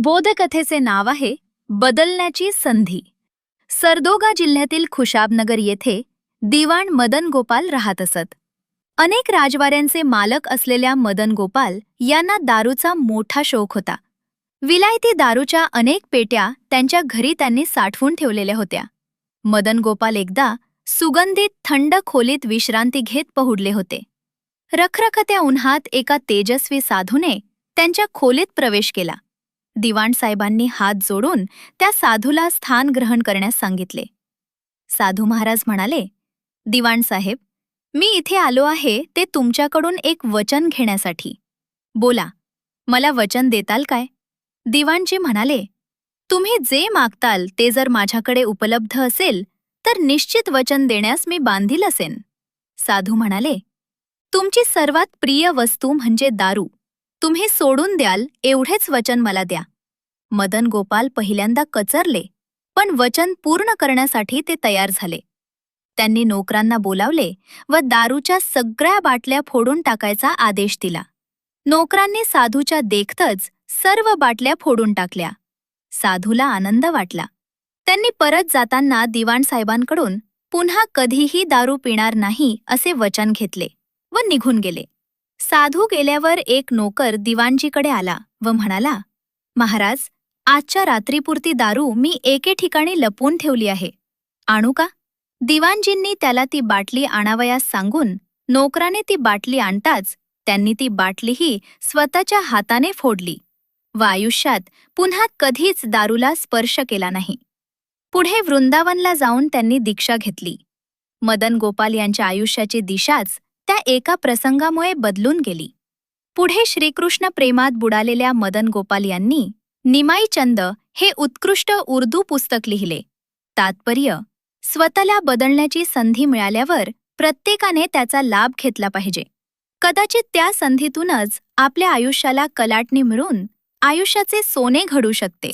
बोधकथेचे नाव आहे बदलण्याची संधी. सरदोगा जिल्ह्यातील खुशाबनगर येथे दिवाण मदन गोपाल राहत असत. अनेक राजवाड्यांचे मालक असलेल्या मदन गोपाल यांना दारूचा मोठा शौक होता. विलायती दारूच्या अनेक पेट्या त्यांच्या घरी त्यांनी साठवून ठेवलेल्या होत्या. मदन गोपाल एकदा सुगंधित थंड खोलीत विश्रांती घेत पहुडले होते. रखरखत्या उन्हात एका तेजस्वी साधूने त्यांच्या खोलीत प्रवेश केला. दिवाण साहेबांनी हात जोडून त्या साधूला स्थान ग्रहण करण्यास सांगितले. साधू महाराज म्हणाले, दिवाण साहेब, मी इथे आलो आहे ते तुमच्याकडून एक वचन घेण्यासाठी. बोला, मला वचन देताल काय? दिवाणजी म्हणाले, तुम्ही जे मागताल ते जर माझ्याकडे उपलब्ध असेल तर निश्चित वचन देण्यास मी बांधील असेन. साधू म्हणाले, तुमची सर्वात प्रिय वस्तू म्हणजे दारू. तुम्ही सोडून द्याल एवढेच वचन मला द्या. मदन गोपाल पहिल्यांदा कचरले, पण वचन पूर्ण करण्यासाठी ते तयार झाले. त्यांनी नोकरांना बोलावले व दारूच्या सगळ्या बाटल्या फोडून टाकायचा आदेश दिला. नोकरांनी साधूच्या देखतच सर्व बाटल्या फोडून टाकल्या. साधूला आनंद वाटला. त्यांनी परत जाताना दिवाण साहेबांकडून पुन्हा कधीही दारू पिणार नाही असे वचन घेतले व निघून गेले. साधू गेल्यावर एक नोकर दिवाणजीकडे आला व म्हणाला, महाराज, आजच्या रात्रीपुरती दारू मी एके ठिकाणी लपवून ठेवली आहे. आणू का? दिवाणजींनी त्याला ती बाटली आणावयास सांगून नोकराने ती बाटली आणताच त्यांनी ती बाटलीही स्वतःच्या हाताने फोडली व आयुष्यात पुन्हा कधीच दारूला स्पर्श केला नाही. पुढे वृंदावनला जाऊन त्यांनी दीक्षा घेतली. मदन गोपाल यांच्या आयुष्याची दिशाच त्या एका प्रसंगामुळे बदलून गेली. पुढे श्रीकृष्ण प्रेमात बुडालेल्या मदन गोपाल यांनी निमाई चंद हे उत्कृष्ट उर्दू पुस्तक लिहिले. तात्पर्य, स्वतःला बदलण्याची संधी मिळाल्यावर प्रत्येकाने त्याचा लाभ घेतला पाहिजे. कदाचित त्या संधीतूनच आपल्या आयुष्याला कलाटणी मिळून आयुष्याचे सोने घडू शकते.